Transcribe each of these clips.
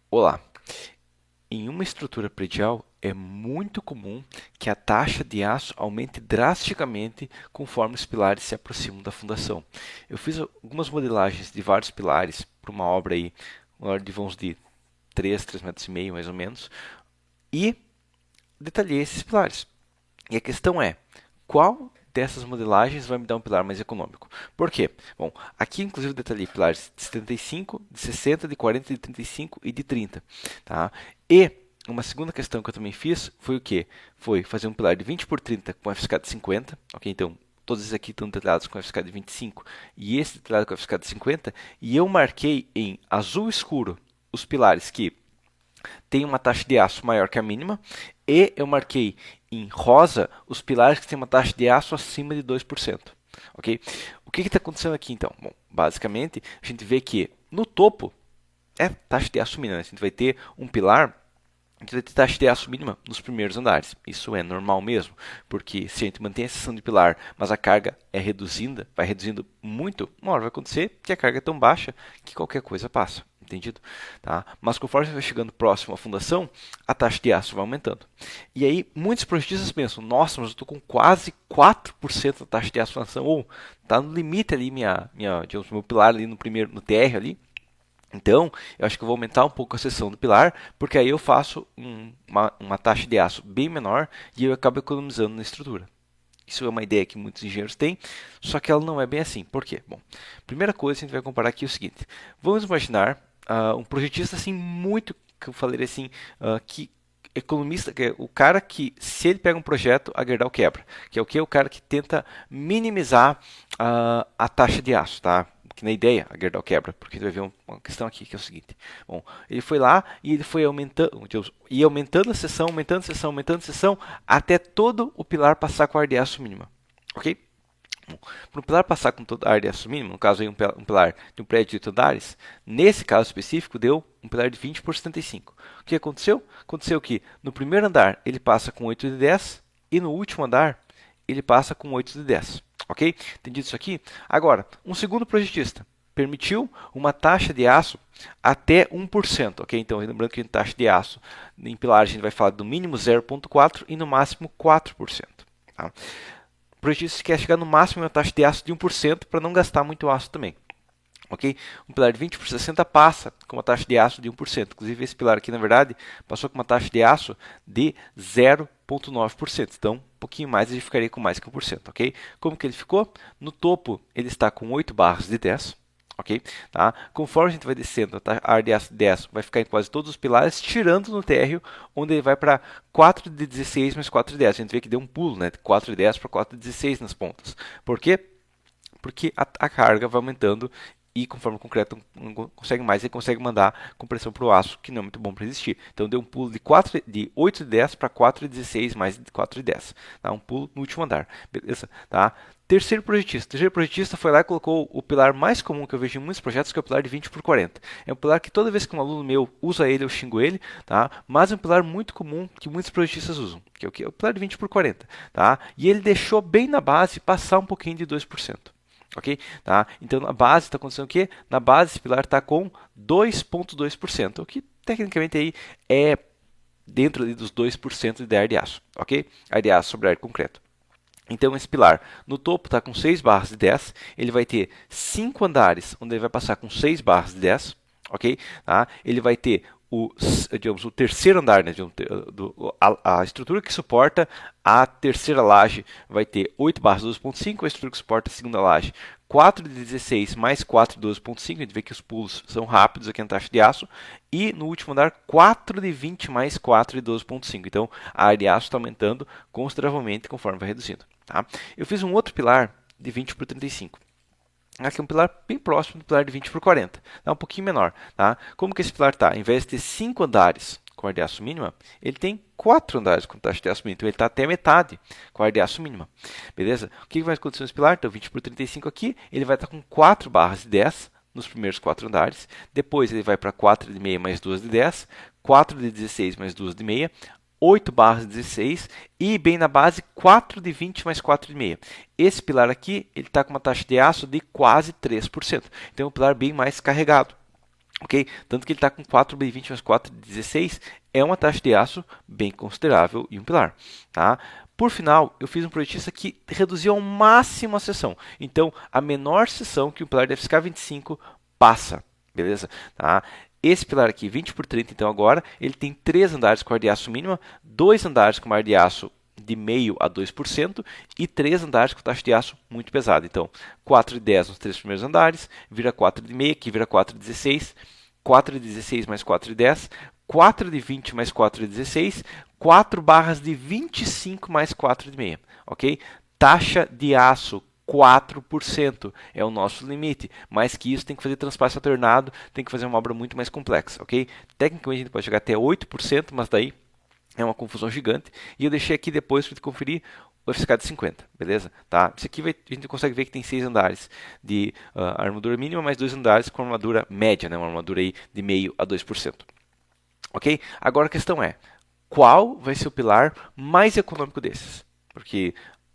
Olá! Em uma estrutura predial, é muito comum que a taxa de aço aumente drasticamente conforme os pilares se aproximam da fundação. Eu fiz algumas modelagens de vários pilares para uma obra aí, uma obra de vãos de 3 metros e meio mais ou menos, e detalhei esses pilares. E a questão é, qual dessas modelagens vai me dar um pilar mais econômico? Por quê? Bom, aqui inclusive eu detalhei pilares de 75, de 60, de 40, de 35 e de 30. Tá? E uma segunda questão que eu também fiz foi o quê? Foi fazer um pilar de 20 por 30 com FSK de 50. Ok, então todos esses aqui estão detalhados com FSK de 25 e esse detalhado com FSK de 50. E eu marquei em azul escuro os pilares que tem uma taxa de aço maior que a mínima, e eu marquei em rosa os pilares que têm uma taxa de aço acima de 2%. Ok? O que está acontecendo aqui então? Bom, basicamente, a gente vê que no topo é taxa de aço mínima. A gente vai ter um pilar, a gente vai ter taxa de aço mínima nos primeiros andares. Isso é normal mesmo, porque se a gente mantém a seção de pilar, mas a carga é reduzida, vai reduzindo muito, uma hora vai acontecer que a carga é tão baixa que qualquer coisa passa. Entendido? Tá? Mas conforme você vai chegando próximo à fundação, a taxa de aço vai aumentando. E aí, muitos projetistas pensam, nossa, mas eu estou com quase 4% da taxa de aço na fundação, ou está no limite ali, digamos, meu pilar ali no primeiro, no TR ali. Então, eu acho que eu vou aumentar um pouco a seção do pilar, porque aí eu faço uma taxa de aço bem menor e eu acabo economizando na estrutura. Isso é uma ideia que muitos engenheiros têm, só que ela não é bem assim. Por quê? Bom, primeira coisa que a gente vai comparar aqui é o seguinte. Vamos imaginar um projetista assim muito, que eu falei assim, que economista, que é o cara que, se ele pega um projeto, a Gerdau quebra. Que é o que? O cara que tenta minimizar a taxa de aço, tá? Que na ideia a Gerdau quebra, porque a gente vai ver uma questão aqui que é o seguinte. Bom, ele foi lá e ele foi aumentando a seção, aumentando a seção, aumentando a seção, até todo o pilar passar com a área de aço mínima. Ok? Para o pilar passar com toda a área de aço mínima, no caso aí um pilar de um prédio de 8 andares, nesse caso específico deu um pilar de 20 por 75. O que aconteceu? Aconteceu que no primeiro andar ele passa com 8 de 10 e no último andar ele passa com 8 de 10. Ok? Entendido isso aqui? Agora, um segundo projetista permitiu uma taxa de aço até 1%. Ok? Então, lembrando que a taxa de aço em pilar a gente vai falar do mínimo 0,4% e no máximo 4%. Tá? O projetista quer chegar no máximo uma taxa de aço de 1% para não gastar muito aço também. Ok? Um pilar de 20 por 60 passa com uma taxa de aço de 1%. Inclusive, esse pilar aqui, na verdade, passou com uma taxa de aço de 0,9%. Então, um pouquinho mais, ele ficaria com mais que 1%. Ok? Como que ele ficou? No topo, ele está com 8 barras de 10. Ok? Tá? Conforme a gente vai descendo, a área de aço de 10 vai ficar em quase todos os pilares, tirando no térreo, onde ele vai para 4 de 16 mais 4 de 10. A gente vê que deu um pulo, né? De 4 de 10 para 4 de 16 nas pontas. Por quê? Porque a carga vai aumentando e conforme o concreto não consegue mais, ele consegue mandar compressão para o aço, que não é muito bom para resistir. Então deu um pulo de 8 de 10 para 4 de 16 mais 4 de 10. Tá? Um pulo no último andar. Beleza? Tá? Terceiro projetista foi lá e colocou o pilar mais comum que eu vejo em muitos projetos, que é o pilar de 20 por 40. É um pilar que toda vez que um aluno meu usa ele, eu xingo ele, tá? Mas é um pilar muito comum que muitos projetistas usam, que é o que? O pilar de 20 por 40. Tá? E ele deixou bem na base passar um pouquinho de 2%. Ok? Tá? Então, na base está acontecendo o quê? Na base, esse pilar está com 2,2%, o que tecnicamente aí é dentro ali dos 2% de ar de aço. Ok? Ar de aço sobre ar de concreto. Então, esse pilar no topo está com 6 barras de 10, ele vai ter 5 andares, onde ele vai passar com 6 barras de 10, ok? Tá? Ele vai ter digamos, o terceiro andar, né, a estrutura que suporta a terceira laje vai ter 8 barras 12.5, a estrutura que suporta a segunda laje 4 de 16 mais 4 de 12.5, a gente vê que os pulos são rápidos aqui na taxa de aço, e no último andar 4 de 20 mais 4 de 12.5, então a área de aço está aumentando consideravelmente conforme vai reduzindo. Tá? Eu fiz um outro pilar de 20 por 35. Aqui é um pilar bem próximo do pilar de 20 por 40, tá? Um pouquinho menor. Tá? Como que esse pilar está? Em vez de ter 5 andares com área de aço mínima, ele tem 4 andares com taxa de aço mínima. Então ele está até metade com área de aço mínima. Beleza? O que vai acontecer nesse pilar? Então 20 por 35 aqui, ele vai estar com 4 barras de 10 nos primeiros 4 andares. Depois ele vai para 4 de meia mais 2 de 10, 4 de 16 mais 2 de meia, 8 barras 16 e bem na base 4 de 20 mais 4 de meia. Esse pilar aqui ele está com uma taxa de aço de quase 3%. Então é um pilar bem mais carregado. Ok? Tanto que ele está com 4,20 mais 4,16 é uma taxa de aço bem considerável e um pilar. Tá? Por final, eu fiz um projetista que reduziu ao máximo a seção. Então, a menor seção que o pilar deve ficar 25 passa. Beleza? Tá? Esse pilar aqui, 20 por 30, então agora, ele tem 3 andares com ar de aço mínima, 2 andares com ar de aço de 0,5% a 2% e 3 andares com taxa de aço muito pesada. Então, 4,10 nos 3 primeiros andares, vira 4,5, aqui vira 4,16, 4,16 mais 4,10, 4,20 mais 4,16, 4 barras de 25 mais 4,5, ok? Taxa de aço 4% é o nosso limite. Mais que isso, tem que fazer transpasse alternado, tem que fazer uma obra muito mais complexa, ok? Tecnicamente, a gente pode chegar até 8%, mas daí é uma confusão gigante. E eu deixei aqui depois para conferir o FSK de 50, beleza? Tá? Isso aqui a gente consegue ver que tem 6 andares de armadura mínima, mais 2 andares com armadura média, né? Uma armadura aí de 0,5% a 2%. Ok? Agora a questão é, qual vai ser o pilar mais econômico desses? Porque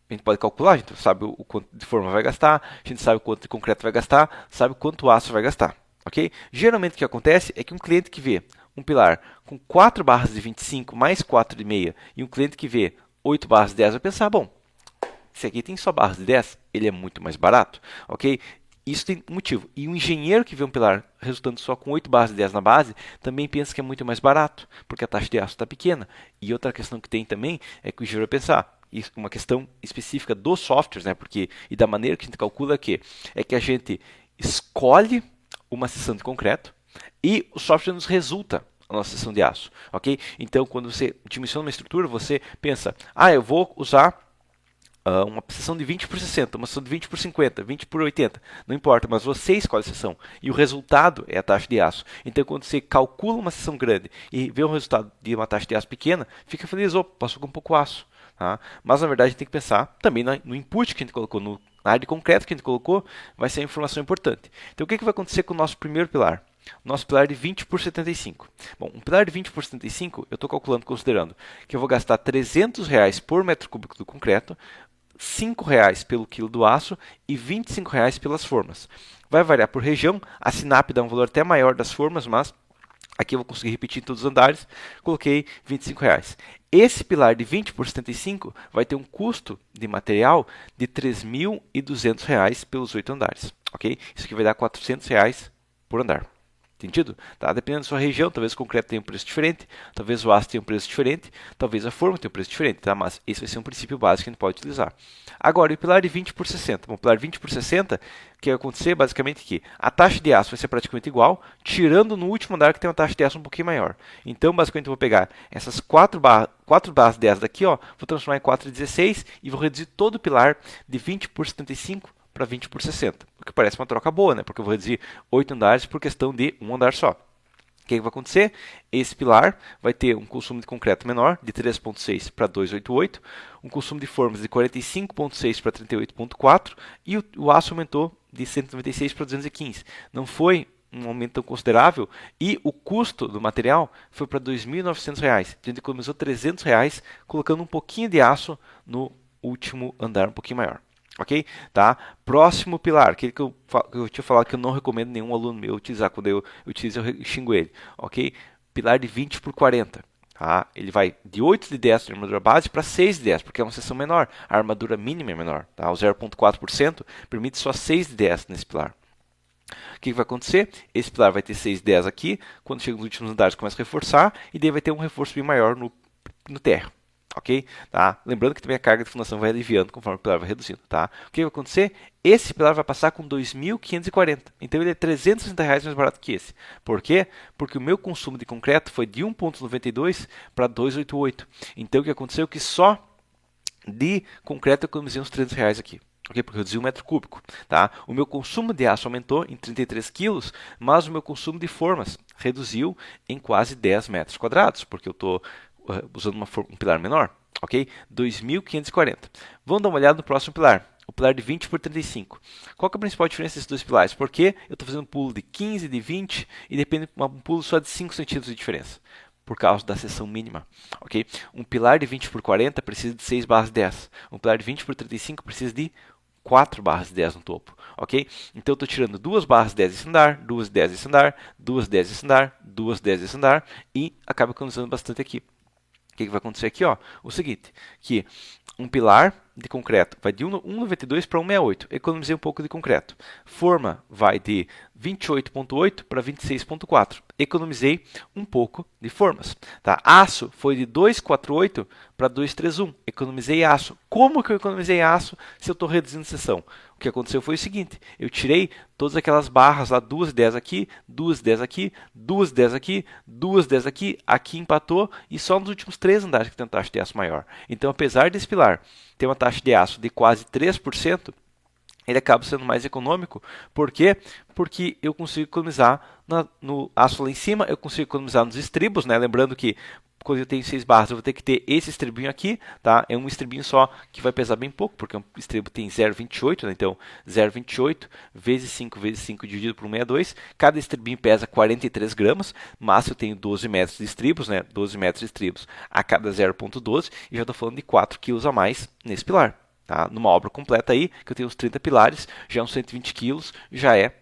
a gente pode calcular, a gente sabe o quanto de forma vai gastar, a gente sabe o quanto de concreto vai gastar, sabe quanto aço vai gastar. Ok? Geralmente o que acontece é que um cliente que vê um pilar com 4 barras de 25 mais 4,5 e um cliente que vê 8 barras de 10 vai pensar, bom, esse aqui tem só barras de 10, ele é muito mais barato, ok? Isso tem motivo. E o engenheiro que vê um pilar resultando só com 8 barras de 10 na base, também pensa que é muito mais barato, porque a taxa de aço está pequena. E outra questão que tem também é que o engenheiro vai pensar, isso é uma questão específica dos softwares, né? Porque, e da maneira que a gente calcula é que a gente escolhe uma seção de concreto e o software nos resulta a nossa seção de aço, ok? Então, quando você dimensiona uma estrutura, você pensa, eu vou usar uma seção de 20 por 60, uma seção de 20 por 50, 20 por 80, não importa, mas você escolhe a seção e o resultado é a taxa de aço. Então, quando você calcula uma seção grande e vê um resultado de uma taxa de aço pequena, fica feliz, passou com um pouco aço. Tá? Mas, na verdade, a gente tem que pensar também no input que a gente colocou, na área de concreto que a gente colocou, vai ser a informação importante. Então, o que vai acontecer com o nosso primeiro pilar? Nosso pilar de 20 por 75. Bom, um pilar de 20 por 75, eu estou calculando, considerando que eu vou gastar R$ 300 por metro cúbico do concreto, R$ 5 pelo quilo do aço e R$ 25 pelas formas. Vai variar por região, a Sinap dá um valor até maior das formas, mas aqui eu vou conseguir repetir em todos os andares, coloquei R$ 25. Esse pilar de 20 por 75 vai ter um custo de material de R$ 3.200 pelos 8 andares. Ok? Isso aqui vai dar R$ 400 por andar. Entendido? Tá? Dependendo da sua região, talvez o concreto tenha um preço diferente, talvez o aço tenha um preço diferente, talvez a forma tenha um preço diferente, tá? Mas esse vai ser um princípio básico que a gente pode utilizar. Agora, o pilar de 20 por 60. Bom, o pilar de 20 por 60, o que vai acontecer basicamente é que a taxa de aço vai ser praticamente igual, tirando no último andar que tem uma taxa de aço um pouquinho maior. Então, basicamente, eu vou pegar essas 4 barras dessas daqui, vou transformar em 4,16 e vou reduzir todo o pilar de 20 por 75 para 20 por 60, o que parece uma troca boa, né? Porque eu vou reduzir 8 andares por questão de um andar só. O que vai acontecer? Esse pilar vai ter um consumo de concreto menor, de 3,6 para 2,88, um consumo de formas de 45,6 para 38,4 e o aço aumentou de 196 para 215. Não foi um aumento tão considerável e o custo do material foi para R$ 2.900. A gente economizou R$ 300 colocando um pouquinho de aço no último andar um pouquinho maior. Ok? Tá? Próximo pilar, aquele que eu tinha falado que eu não recomendo nenhum aluno meu utilizar. Quando eu utilizo, eu xingo ele. Ok? Pilar de 20 por 40. Tá? Ele vai de 8 de 10 de armadura base para 6 de 10, porque é uma seção menor. A armadura mínima é menor. Tá? O 0,4% permite só 6 de 10 nesse pilar. O que vai acontecer? Esse pilar vai ter 6 de 10 aqui. Quando chega nos últimos andares, começa a reforçar. E daí vai ter um reforço bem maior no térreo. Ok? Tá? Lembrando que também a carga de fundação vai aliviando conforme o pilar vai reduzindo. Tá? O que vai acontecer? Esse pilar vai passar com 2.540. Então ele é R$ 360 mais barato que esse. Por quê? Porque o meu consumo de concreto foi de 1,92 para 2,88. Então o que aconteceu? Que só de concreto eu economizei uns R$ 300 aqui. Okay? Porque eu reduzi 1 metro cúbico. Tá? O meu consumo de aço aumentou em 33 quilos, mas o meu consumo de formas reduziu em quase 10 metros quadrados, porque eu estou usando um pilar menor, ok? 2.540. Vamos dar uma olhada no próximo pilar, o pilar de 20 por 35. Qual que é a principal diferença desses dois pilares? Porque eu estou fazendo um pulo de 15, de 20 e depende de um pulo só de 5 centímetros de diferença, por causa da seção mínima, ok? Um pilar de 20 por 40 precisa de 6 barras 10. Um pilar de 20 por 35 precisa de 4 barras de 10 no topo, ok? Então eu estou tirando 2 barras de 10 desse andar, 2 de 10 desse andar, 2 de 10 desse andar, 2 de 10 desse andar e acaba economizando bastante aqui. O que vai acontecer aqui? Ó? O seguinte, que um pilar de concreto vai de 1,92 para 1,68. Economizei um pouco de concreto. Forma vai de 28,8 para 26,4. Economizei um pouco de formas. Tá? Aço foi de 248 para 231. Economizei aço. Como que eu economizei aço se eu estou reduzindo seção? O que aconteceu foi o seguinte, eu tirei todas aquelas barras lá, 2 10 aqui, 2 10 aqui, 2 10 aqui, 2 10 aqui, aqui empatou e só nos últimos 3 andares que tem uma taxa de aço maior. Então, apesar desse pilar ter uma taxa de aço de quase 3%, ele acaba sendo mais econômico. Por quê? Porque eu consigo economizar no aço lá em cima, eu consigo economizar nos estribos, né? Lembrando que quando eu tenho 6 barras, eu vou ter que ter esse estribinho aqui, tá? É um estribinho só que vai pesar bem pouco, porque um estribo tem 0,28, né? Então 0,28 vezes 5 vezes 5 dividido por 1,62. Cada estribinho pesa 43 gramas, mas eu tenho 12 metros de estribos, né? 12 metros de estribos a cada 0,12, e já estou falando de 4 quilos a mais nesse pilar. Tá? Numa obra completa aí, que eu tenho uns 30 pilares, já uns 120 quilos, já é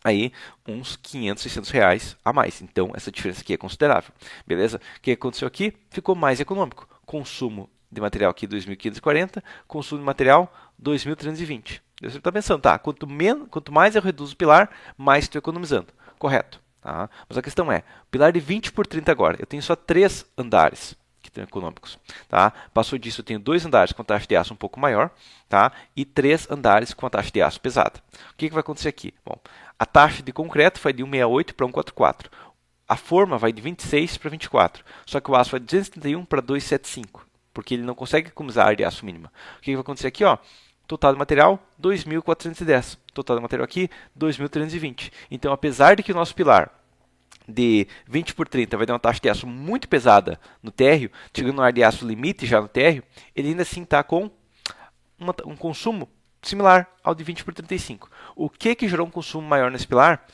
aí uns 500, 600 reais a mais. Então, essa diferença aqui é considerável. Beleza? O que aconteceu aqui? Ficou mais econômico. Consumo de material aqui 2.540, consumo de material 2.320. Você está pensando, tá? Quanto mais eu reduzo o pilar, mais estou economizando. Correto. Tá? Mas a questão é, pilar de 20 por 30 agora, eu tenho só 3 andares que estão econômicos. Tá? Passou disso, eu tenho 2 andares com taxa de aço um pouco maior, tá? E 3 andares com a taxa de aço pesada. O que vai acontecer aqui? Bom, a taxa de concreto vai de 1,68 para 1,44. A forma vai de 26 para 24. Só que o aço vai de 271 para 275, porque ele não consegue economizar a área de aço mínima. O que vai acontecer aqui? Ó? Total de material, 2.410. Total de material aqui, 2.320. Então, apesar de que o nosso pilar de 20 por 30 vai dar uma taxa de aço muito pesada no térreo, chegando no ar de aço limite já no térreo, ele ainda assim está com um consumo similar ao de 20 por 35. O que gerou um consumo maior nesse pilar?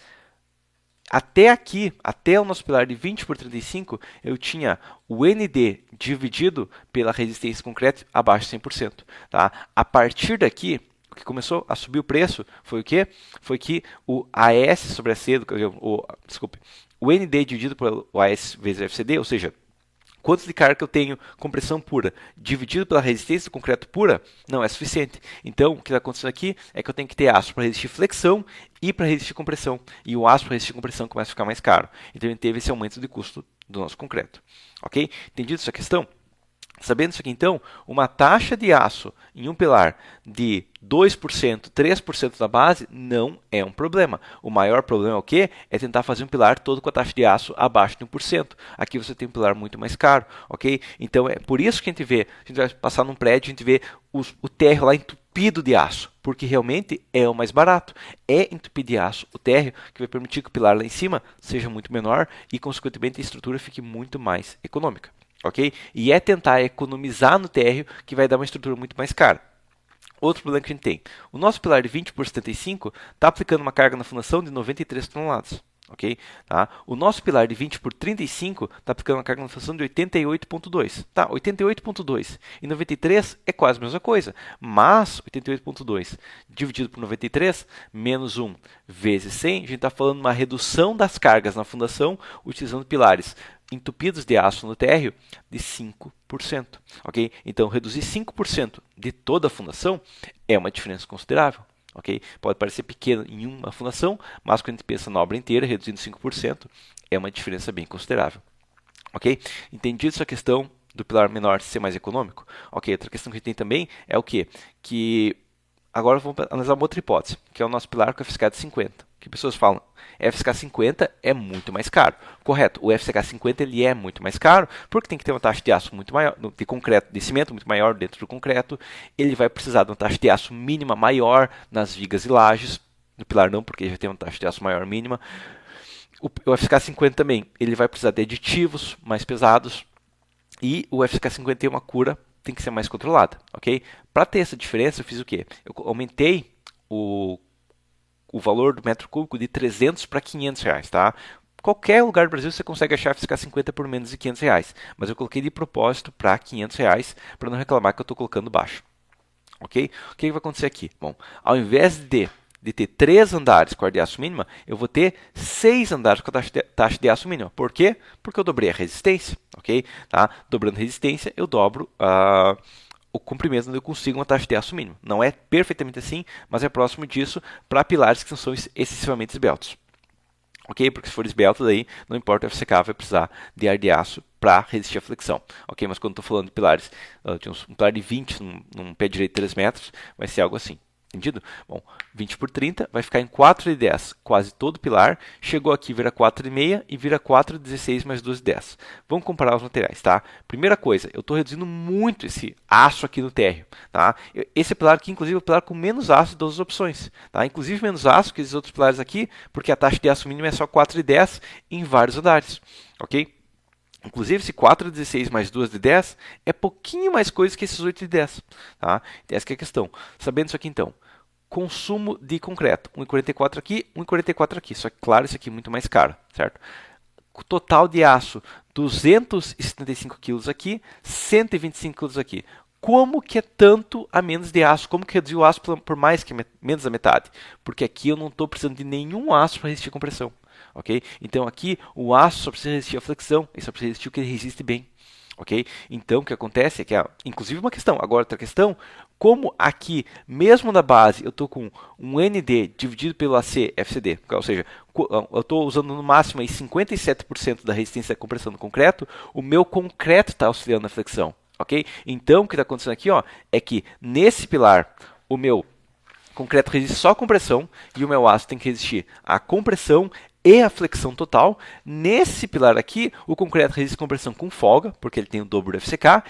Até aqui, até o nosso pilar de 20 por 35, eu tinha o ND dividido pela resistência concreta abaixo de 100%. Tá? A partir daqui, o que começou a subir o preço foi o quê? Foi que o AS sobre a C, o ND dividido pelo AS vezes FCD, ou seja, quantos de carga que eu tenho com pressão pura dividido pela resistência do concreto pura, não é suficiente. Então, o que está acontecendo aqui é que eu tenho que ter aço para resistir flexão e para resistir compressão. E o aço para resistir compressão começa a ficar mais caro. Então, ele teve esse aumento de custo do nosso concreto. Ok? Entendido essa questão? Sabendo isso aqui, então, uma taxa de aço em um pilar de 2%, 3% da base não é um problema. O maior problema é o quê? É tentar fazer um pilar todo com a taxa de aço abaixo de 1%. Aqui você tem um pilar muito mais caro, ok? Então, é por isso que a gente vai passar num prédio, a gente vê o térreo lá entupido de aço, porque realmente é o mais barato. É entupir de aço o térreo que vai permitir que o pilar lá em cima seja muito menor e, consequentemente, a estrutura fique muito mais econômica. Ok? E é tentar economizar no térreo que vai dar uma estrutura muito mais cara. Outro problema que a gente tem. O nosso pilar de 20 por 75 está aplicando uma carga na fundação de 93 toneladas. Ok? Tá? O nosso pilar de 20 por 35 está aplicando uma carga na fundação de 88,2. Tá, 88,2 e 93 é quase a mesma coisa. Mas 88,2 dividido por 93 menos 1 vezes 100, a gente está falando de uma redução das cargas na fundação utilizando pilares entupidos de aço no térreo de 5%. Ok? Então, reduzir 5% de toda a fundação é uma diferença considerável. Okay? Pode parecer pequeno em uma fundação, mas quando a gente pensa na obra inteira, reduzindo 5%, é uma diferença bem considerável. Ok? Entendido essa questão do pilar menor ser mais econômico? Ok, outra questão que a gente tem também é o quê? Que agora vamos analisar uma outra hipótese, que é o nosso pilar com FSK de 50. Que pessoas falam, FSK 50 é muito mais caro. Correto, o FSK 50 ele é muito mais caro, porque tem que ter uma taxa de aço muito maior, de concreto, de cimento muito maior dentro do concreto. Ele vai precisar de uma taxa de aço mínima maior nas vigas e lajes. No pilar não, porque já tem uma taxa de aço maior mínima. O FSK 50 também, ele vai precisar de aditivos mais pesados. E o FSK 50 tem uma cura, tem que ser mais controlada, ok? Para ter essa diferença, eu fiz o quê? Eu aumentei o valor do metro cúbico de 300 para 500 reais, tá? Qualquer lugar do Brasil você consegue achar FSK 50 por menos de 500 reais, mas eu coloquei de propósito para 500 reais para não reclamar que eu estou colocando baixo. Ok? O que vai acontecer aqui? Bom, ao invés de ter 3 andares com a de aço mínima, eu vou ter 6 andares com a taxa de aço mínima. Por quê? Porque eu dobrei a resistência. Ok? Tá? Dobrando a resistência, eu dobro o comprimento onde eu consigo uma taxa de aço mínima. Não é perfeitamente assim, mas é próximo disso para pilares que não são excessivamente esbeltos. Ok? Porque se for esbelto, daí não importa, o FCK vai precisar de ar de aço para resistir à flexão. Ok? Mas quando estou falando de pilares, de um pilar de 20 num pé direito de 3 metros, vai ser algo assim. Entendido? Bom, 20 por 30 vai ficar em 4 de 10, quase todo pilar. Chegou aqui, vira 4,5 e vira 4,16 mais 2,10. Vamos comparar os materiais, tá? Primeira coisa, eu estou reduzindo muito esse aço aqui no térreo, tá? Esse pilar aqui, inclusive, é o pilar com menos aço de todas as opções, tá? Inclusive menos aço que esses outros pilares aqui, porque a taxa de aço mínima é só 4,10 em vários andares, ok? Inclusive, esse 4,16 mais 2 de 10 é pouquinho mais coisa que esses 8 de 10. Tá? Essa que é a questão. Sabendo isso aqui, então, consumo de concreto, 1,44 aqui, 1,44 aqui. Só que, claro, isso aqui é muito mais caro, certo? Total de aço, 275 kg aqui, 125 kg aqui. Como que é tanto a menos de aço? Como que reduziu o aço por mais que menos da metade? Porque aqui eu não estou precisando de nenhum aço para resistir à compressão. Ok? Então aqui o aço só precisa resistir à flexão, ele só precisa resistir o que ele resiste bem. Ok? Então o que acontece é que, inclusive uma questão, agora outra questão, como aqui, mesmo na base, eu estou com um ND dividido pelo AC FCD, ou seja, eu estou usando no máximo aí 57% da resistência da compressão do concreto, o meu concreto está auxiliando na flexão. Ok? Então o que está acontecendo aqui é que nesse pilar, o meu concreto resiste só à compressão e o meu aço tem que resistir à compressão e a flexão total. Nesse pilar aqui, o concreto resiste à compressão com folga, porque ele tem o dobro do FCK,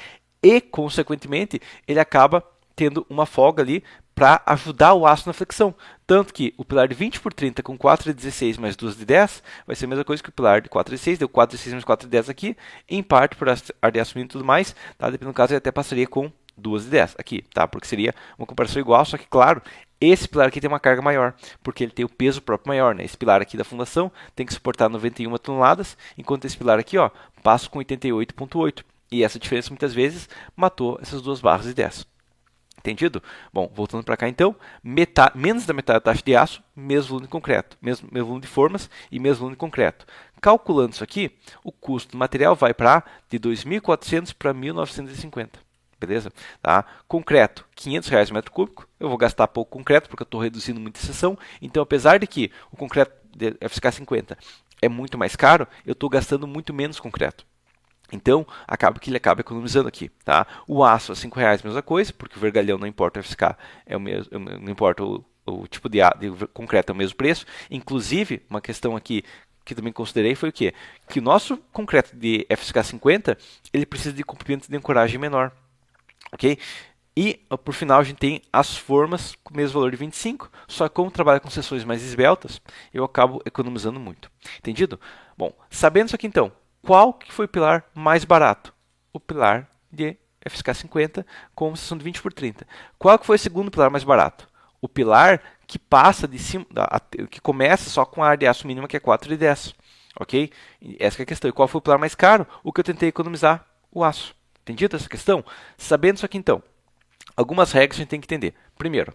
e, consequentemente, ele acaba tendo uma folga ali para ajudar o aço na flexão. Tanto que o pilar de 20 por 30 com 4 de 16 mais 2 de 10 vai ser a mesma coisa que o pilar de 4 de 6, deu 4 de 6 mais 4 de 10 aqui, em parte por ar de aço mínimo e tudo mais, tá? Dependendo do caso, ele até passaria com 2 de 10 aqui, tá? Porque seria uma comparação igual, só que, claro, esse pilar aqui tem uma carga maior, porque ele tem o peso próprio maior, né? Esse pilar aqui da fundação tem que suportar 91 toneladas, enquanto esse pilar aqui, passa com 88,8. E essa diferença muitas vezes matou essas duas barras de 10. Entendido? Bom, voltando para cá então, menos da metade da taxa de aço, mesmo volume de concreto, mesmo volume de formas e mesmo volume de concreto. Calculando isso aqui, o custo do material vai para de 2.400 para 1.950. Beleza? Tá? Concreto, R$ 500 metro cúbico. Eu vou gastar pouco concreto porque eu estou reduzindo muita seção. Então, apesar de que o concreto de FSK 50 é muito mais caro, eu estou gastando muito menos concreto. Então, acaba que ele acaba economizando aqui. Tá? O aço, R$ 5,00, mesma coisa, porque o vergalhão não importa o FSK, é o mesmo, não importa o tipo de concreto, é o mesmo preço. Inclusive, uma questão aqui que também considerei foi o quê? Que o nosso concreto de FSK 50 ele precisa de comprimento de ancoragem menor. Ok? E, por final, a gente tem as formas com o mesmo valor de 25, só que como trabalha com seções mais esbeltas, eu acabo economizando muito. Entendido? Bom, sabendo isso aqui então, qual que foi o pilar mais barato? O pilar de FSK 50 com seção de 20 por 30. Qual que foi o segundo pilar mais barato? O pilar que passa de cima, que começa só com a área de aço mínima, que é 4 de 10. Ok? Essa é a questão. E qual foi o pilar mais caro? O que eu tentei economizar? O aço. Entendido essa questão? Sabendo isso aqui então, algumas regras a gente tem que entender. Primeiro,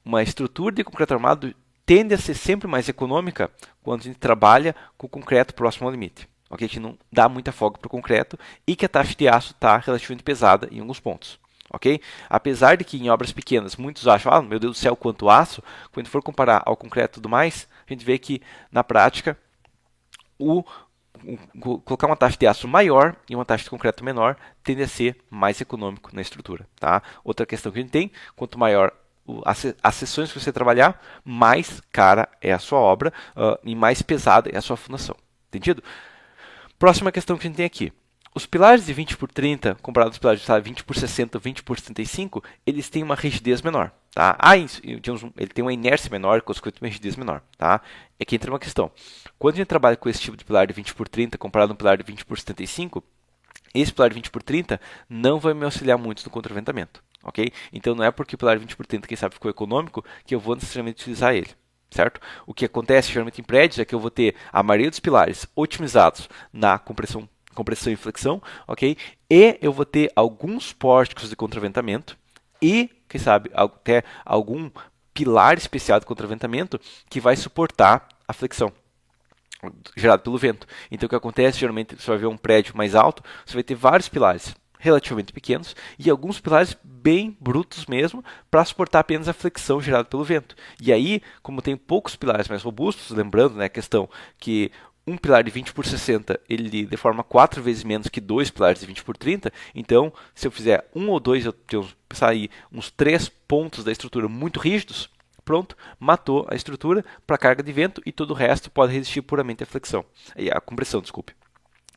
uma estrutura de concreto armado tende a ser sempre mais econômica quando a gente trabalha com concreto próximo ao limite. Okay? A gente não dá muita folga para o concreto e que a taxa de aço está relativamente pesada em alguns pontos. Okay? Apesar de que em obras pequenas muitos acham, meu Deus do céu, quanto aço, quando for comparar ao concreto e tudo mais, a gente vê que na prática colocar uma taxa de aço maior e uma taxa de concreto menor tende a ser mais econômico na estrutura. Tá? Outra questão que a gente tem, quanto maior as seções que você trabalhar, mais cara é a sua obra e mais pesada é a sua fundação. Entendido? Próxima questão que a gente tem aqui. Os pilares de 20 por 30, comparados aos pilares de 20 por 60 ou 20 por 75, eles têm uma rigidez menor. Tá? Ele tem uma inércia menor, consequentemente uma rigidez menor. Tá? Aqui entra uma questão. Quando a gente trabalha com esse tipo de pilar de 20 por 30 comparado a um pilar de 20 por 75, esse pilar de 20 por 30 não vai me auxiliar muito no contraventamento. Okay? Então não é porque o pilar de 20 por 30, quem sabe, ficou econômico, que eu vou necessariamente utilizar ele. Certo? O que acontece geralmente em prédios é que eu vou ter a maioria dos pilares otimizados na compressão e flexão, ok? E eu vou ter alguns pórticos de contraventamento e, quem sabe, até algum pilar especial de contraventamento que vai suportar a flexão gerado pelo vento. Então o que acontece, geralmente você vai ver um prédio mais alto, você vai ter vários pilares relativamente pequenos e alguns pilares bem brutos mesmo para suportar apenas a flexão gerada pelo vento. E aí, como tem poucos pilares mais robustos, lembrando, né, a questão que um pilar de 20 por 60 ele deforma 4 vezes menos que dois pilares de 20 por 30, então se eu fizer um ou dois, eu tenho sair uns 3 pontos da estrutura muito rígidos, pronto, matou a estrutura para carga de vento e todo o resto pode resistir puramente à flexão, a compressão, desculpe.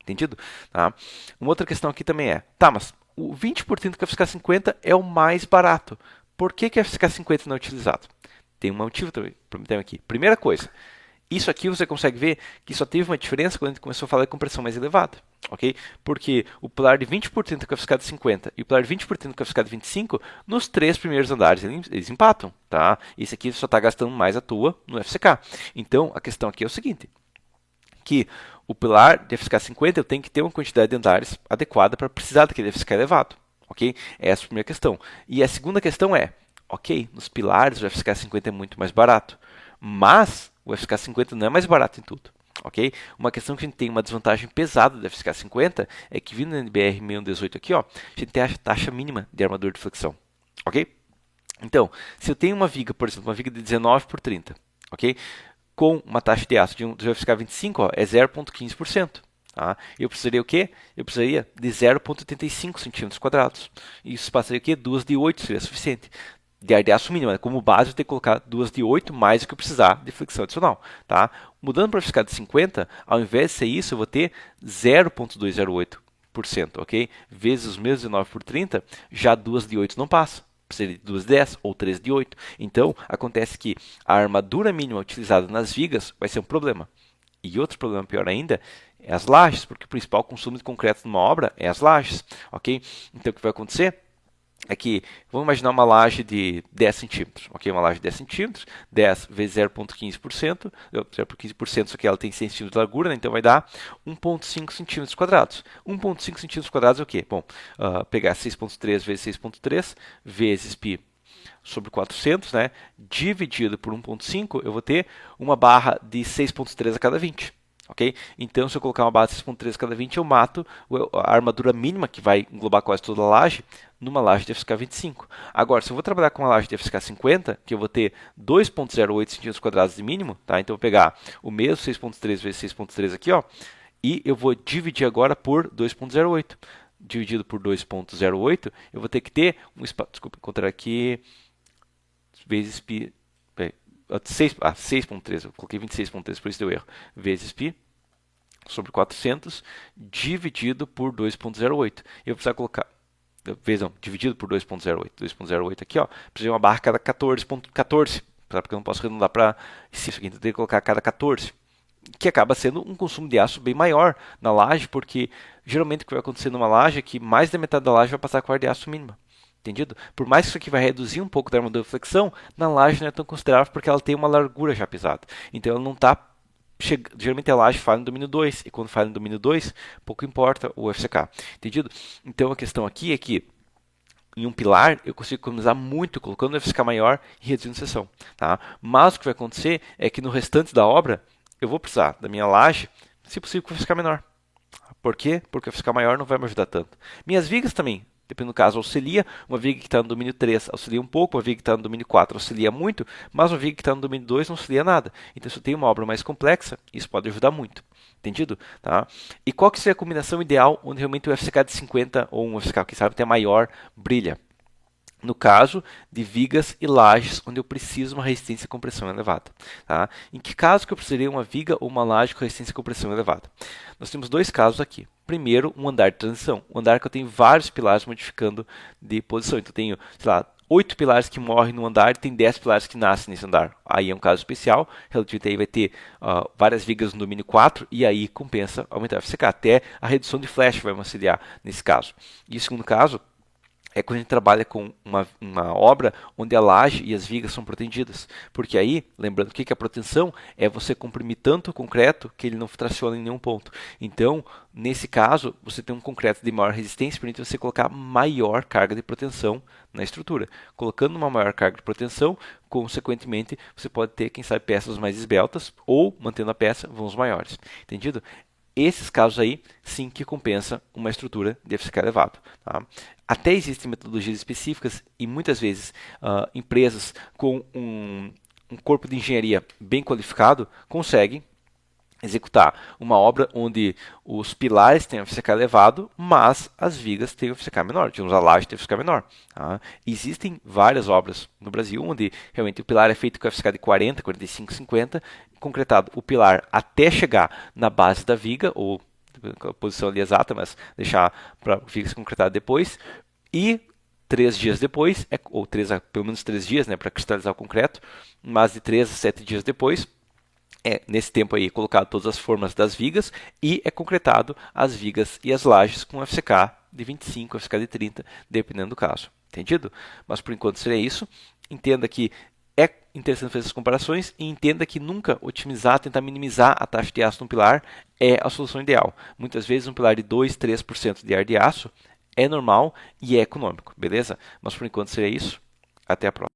Entendido? Tá? Uma outra questão aqui também é, tá, mas o 20% que a FSK50 é o mais barato. Por que a FSK50 não é utilizado? Tem um motivo também aqui. Primeira coisa, isso aqui você consegue ver que só teve uma diferença quando a gente começou a falar de compressão mais elevada. Okay? Porque o pilar de 20% com a FSK de 50 e o pilar de 20% com a FSK de 25, nos 3 primeiros andares eles empatam. Tá? Esse aqui só está gastando mais à toa no FSK. Então, a questão aqui é o seguinte, que o pilar de FSK 50 eu tenho que ter uma quantidade de andares adequada para precisar daquele FSK elevado. Okay? Essa é a primeira questão. E a segunda questão é, ok, nos pilares o FSK 50 é muito mais barato, mas o FSK 50 não é mais barato em tudo. Okay? Uma questão que a gente tem uma desvantagem pesada do FSK 50 é que vindo no NBR 6118 aqui, ó, a gente tem a taxa mínima de armadura de flexão. Ok? Então, se eu tenho uma viga, por exemplo, uma viga de 19 por 30, ok? Com uma taxa de aço de FSK 25, ó, é 0,15%. Tá? Eu precisaria o quê? Eu precisaria de 0,85 centímetros quadrados. Isso passaria o quê? 2 de 8 seria suficiente. De área de aço mínima, né? Como base eu tenho que colocar 2 de 8 mais o que eu precisar de flexão adicional. Tá? Mudando para o FSK de 50, ao invés de ser isso, eu vou ter 0,208%, ok? Vezes os meus 19 por 30, já 2 de 8 não passa. Precisa de 2 de 10 ou 3 de 8. Então, acontece que a armadura mínima utilizada nas vigas vai ser um problema. E outro problema pior ainda é as lajes, porque o principal consumo de concreto numa obra é as lajes. Ok? Então, o que vai acontecer é que, vamos imaginar uma laje de 10 centímetros, ok? Uma laje de 10 centímetros, 10 vezes 0,15%, 0,15%, só que ela tem 100 centímetros de largura, né? Então vai dar 1,5 centímetros quadrados. 1,5 centímetros quadrados é o quê? Bom, pegar 6,3 vezes 6,3 vezes π sobre 400, né? Dividido por 1,5, eu vou ter uma barra de 6,3 a cada 20. Okay? Então, se eu colocar uma barra de 6,3 a cada 20, eu mato a armadura mínima, que vai englobar quase toda a laje, numa laje de FSK 25. Agora, se eu vou trabalhar com uma laje de FSK 50, que eu vou ter 2,08 centímetros quadrados de mínimo, tá? Então eu vou pegar o mesmo 6,3 vezes 6,3 aqui, ó, e eu vou dividir agora por 2,08. Dividido por 2,08, eu vou ter que ter um espaço, desculpa, encontrar aqui, vezes π, 6,3, eu coloquei 26,3, por isso deu erro, vezes π sobre 400 dividido por 2,08. Eu vou precisar colocar, vejam, dividido por 2,08. 2,08 aqui, ó, precisa de uma barra a cada 14,14, porque eu não posso arredondar para isso aqui, então eu tenho que colocar a cada 14. Que acaba sendo um consumo de aço bem maior na laje, porque geralmente o que vai acontecer numa laje é que mais da metade da laje vai passar com a área de aço mínima. Entendido? Por mais que isso aqui vai reduzir um pouco da armadura de flexão, na laje não é tão considerável porque ela tem uma largura já pisada. Então ela não está. Geralmente a laje falha no domínio 2, e quando falha no domínio 2, pouco importa o FCK. Entendido? Então a questão aqui é que em um pilar eu consigo economizar muito colocando o FCK maior e reduzindo seção. Tá? Mas o que vai acontecer é que no restante da obra eu vou precisar da minha laje, se possível, com o FCK menor. Por quê? Porque o FCK maior não vai me ajudar tanto. Minhas vigas também. Dependendo do caso, auxilia. Uma viga que está no domínio 3 auxilia um pouco, uma viga que está no domínio 4 auxilia muito, mas uma viga que está no domínio 2 não auxilia nada. Então, se eu tenho uma obra mais complexa, isso pode ajudar muito. Entendido? Tá? E qual que seria a combinação ideal onde realmente o FCK de 50 ou um FCK que sabe até maior brilha? No caso de vigas e lajes, onde eu preciso uma resistência e compressão elevada. Tá? Em que caso que eu precisaria uma viga ou uma laje com resistência e compressão elevada? Nós temos dois casos aqui. Primeiro, um andar de transição. Um andar que eu tenho vários pilares modificando de posição. Então, eu tenho, sei lá, 8 pilares que morrem no andar e tem 10 pilares que nascem nesse andar. Aí é um caso especial. Relativamente aí vai ter várias vigas no domínio 4 e aí compensa aumentar o FCK. Até a redução de flash vai me auxiliar nesse caso. E o segundo caso é quando a gente trabalha com uma obra onde a laje e as vigas são protegidas. Porque aí, lembrando que a proteção é você comprimir tanto o concreto que ele não traciona em nenhum ponto. Então, nesse caso, você tem um concreto de maior resistência, permite você colocar maior carga de proteção na estrutura. Colocando uma maior carga de proteção, consequentemente, você pode ter, quem sabe, peças mais esbeltas ou, mantendo a peça, vãos maiores. Entendido? Esses casos aí, sim que compensa uma estrutura de FCK elevado. Tá? Até existem metodologias específicas e muitas vezes empresas com um corpo de engenharia bem qualificado conseguem executar uma obra onde os pilares têm FCK elevado, mas as vigas têm FCK menor, digamos, a laje tem FCK menor. Tá? Existem várias obras no Brasil onde realmente o pilar é feito com FCK de 40, 45, 50, concretado o pilar até chegar na base da viga, ou a posição ali exata, mas deixar para a viga ser concretada depois, e 3 dias depois, ou pelo menos 3 dias, né, para cristalizar o concreto, mas de 3 a 7 dias depois, nesse tempo aí, colocado todas as formas das vigas e é concretado as vigas e as lajes com FCK de 25, FCK de 30, dependendo do caso. Entendido? Mas por enquanto seria isso. Entenda que é interessante fazer essas comparações e entenda que nunca otimizar, tentar minimizar a taxa de aço no pilar é a solução ideal. Muitas vezes um pilar de 2, 3% de ar de aço é normal e é econômico, beleza? Mas por enquanto seria isso. Até a próxima.